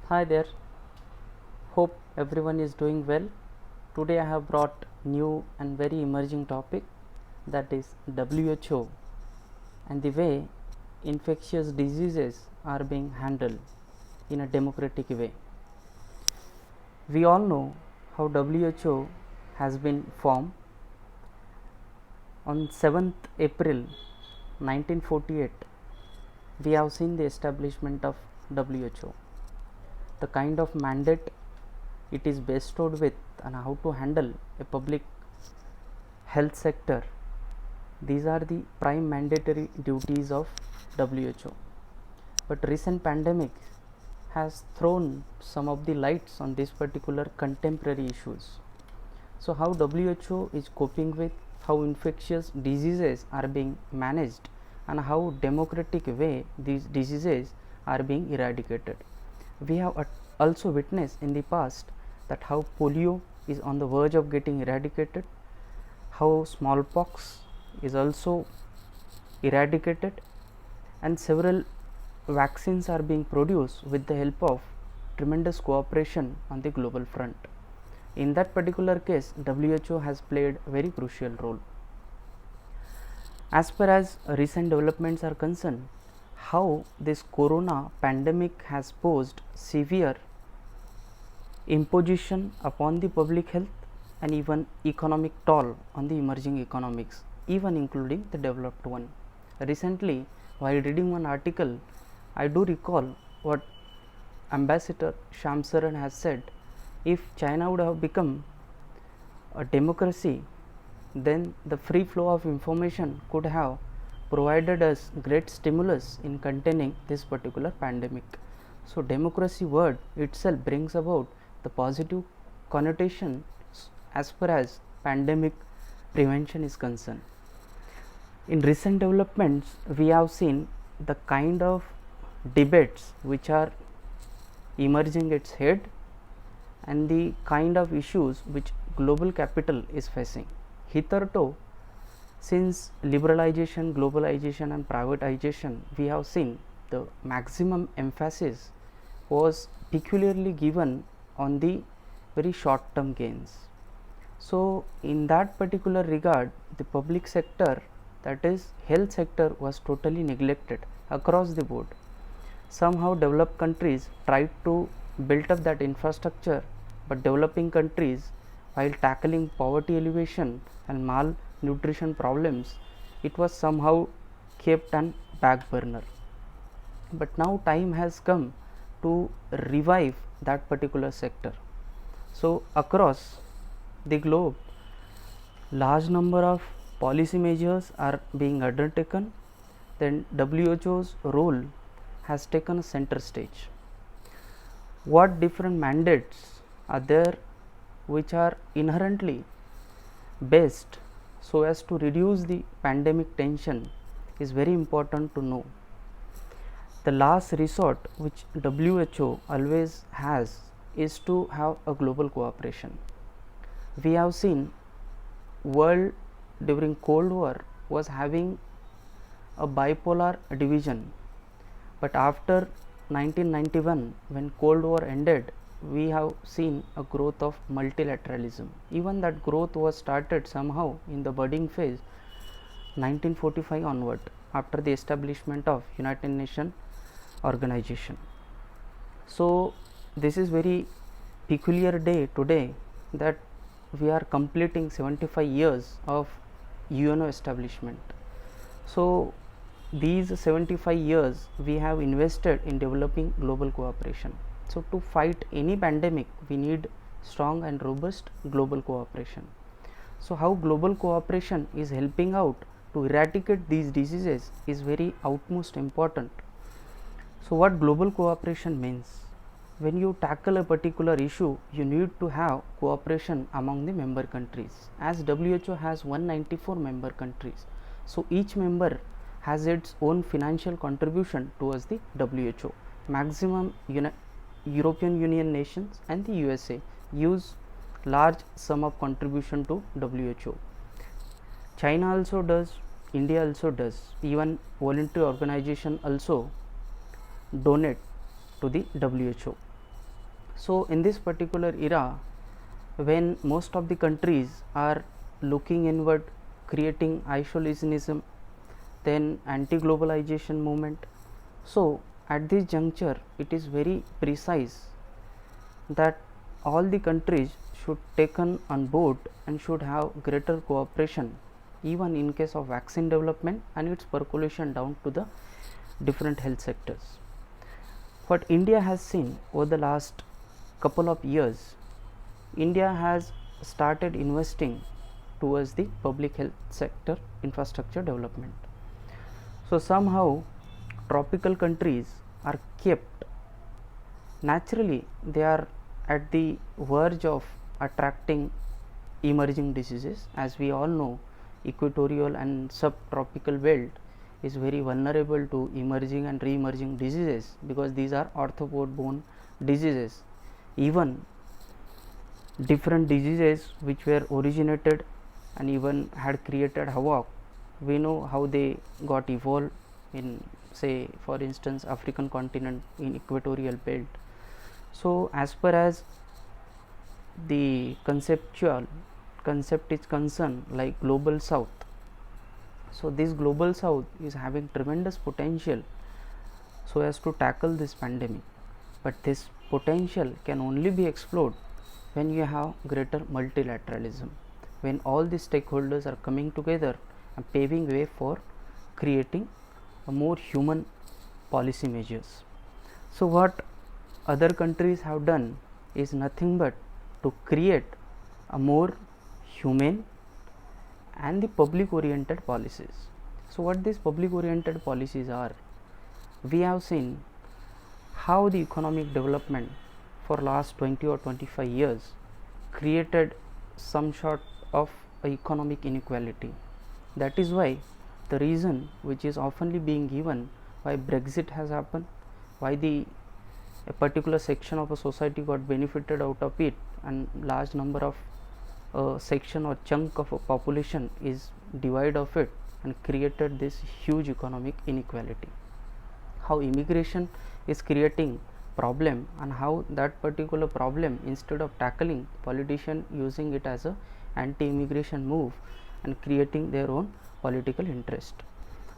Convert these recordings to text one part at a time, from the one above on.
Hi there, hope everyone is doing well. Today I have brought new and very emerging topic, that is WHO and the way infectious diseases are being handled in a democratic way. We all know how WHO has been formed on 7th April 1948. We have seen the establishment of WHO, the kind of mandate it is bestowed with, and how to handle a public health sector. These are the prime mandatory duties of WHO. But recent pandemic has thrown some of the lights on these particular contemporary issues. So how WHO is coping with how infectious diseases are being managed and how democratic way these diseases are being eradicated. We have also witnessed in the past that how polio is on the verge of getting eradicated, how smallpox is also eradicated, and several vaccines are being produced with the help of tremendous cooperation on the global front. In that particular case, WHO has played a very crucial role. As far as recent developments are concerned, how this corona pandemic has posed severe imposition upon the public health and even economic toll on the emerging economics, even including the developed one. Recently, while reading one article, I do recall what Ambassador Shamsaran has said. If China would have become a democracy, then the free flow of information could have provided us great stimulus in containing this particular pandemic. So, democracy word itself brings about the positive connotation as far as pandemic prevention is concerned. In recent developments, we have seen the kind of debates which are emerging its head and the kind of issues which global capital is facing. Hitherto, since liberalization, globalization and privatization, we have seen the maximum emphasis was peculiarly given on the very short term gains. So, in that particular regard, the public sector, that is health sector, was totally neglected across the board. Somehow developed countries tried to build up that infrastructure, but developing countries, while tackling poverty elevation and malnutrition problems, it was somehow kept on back burner. But now time has come to revive that particular sector. So across the globe, large number of policy measures are being undertaken. Then WHO's role has taken a center stage. What different mandates are there which are inherently best so as to reduce the pandemic tension is very important to know. The last resort which WHO always has is to have a global cooperation. We have seen world during Cold War was having a bipolar division, but after 1991, when Cold War ended, we have seen a growth of multilateralism. Even that growth was started somehow in the budding phase 1945 onward, after the establishment of United Nations organization. So this is very peculiar day today that we are completing 75 years of UNO establishment. So these 75 years we have invested in developing global cooperation. So to fight any pandemic, we need strong and robust global cooperation. So how global cooperation is helping out to eradicate these diseases is very utmost important. So what global cooperation means? When you tackle a particular issue, you need to have cooperation among the member countries. As WHO has 194 member countries, so each member has its own financial contribution towards the WHO. Maximum European Union nations and the USA use large sum of contribution to WHO. China also does, India also does, even voluntary organization also donate to the WHO. So in this particular era, when most of the countries are looking inward, creating isolationism, then anti-globalization movement, so at this juncture it is very precise that all the countries should taken on board and should have greater cooperation even in case of vaccine development and its percolation down to the different health sectors. What India has seen over the last couple of years, India has started investing towards the public health sector infrastructure development. So somehow tropical countries are kept, naturally they are at the verge of attracting emerging diseases. As we all know, equatorial and subtropical belt is very vulnerable to emerging and re-emerging diseases because these are arthropod borne diseases. Even different diseases which were originated and even had created havoc, we know how they got evolved in, say for instance, African continent in equatorial belt. So as per as the concept is concerned, like global south, so this global south is having tremendous potential so as to tackle this pandemic, but this potential can only be explored when you have greater multilateralism, when all the stakeholders are coming together and paving way for creating a more human policy measures. So what other countries have done is nothing but to create a more humane and the public oriented policies. So what these public oriented policies are, we have seen how the economic development for last 20 or 25 years created some sort of economic inequality. That is why the reason which is oftenly being given why Brexit has happened, why a particular section of a society got benefited out of it and large number of section or chunk of a population is divide of it and created this huge economic inequality. How immigration is creating problem and how that particular problem, instead of tackling, politician using it as a anti-immigration move and creating their own political interest.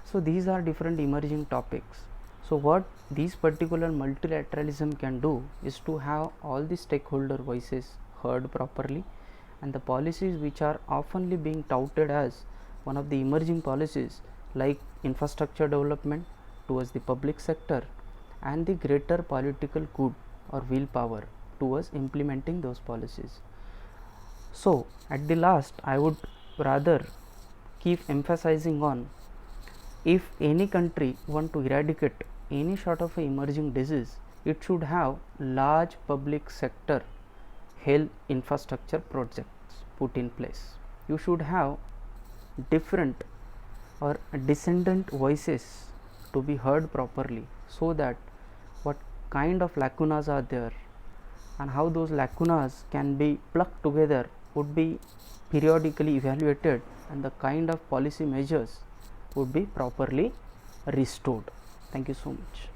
So these are different emerging topics. So what these particular multilateralism can do is to have all the stakeholder voices heard properly, and the policies which are oftenly being touted as one of the emerging policies like infrastructure development towards the public sector and the greater political good or willpower towards implementing those policies. So at the last I would rather keep emphasizing on, if any country want to eradicate any sort of a emerging disease, it should have large public sector health infrastructure projects put in place. You should have different or descendant voices to be heard properly, so that what kind of lacunas are there and how those lacunas can be plugged together would be periodically evaluated, and the kind of policy measures would be properly restored. Thank you so much.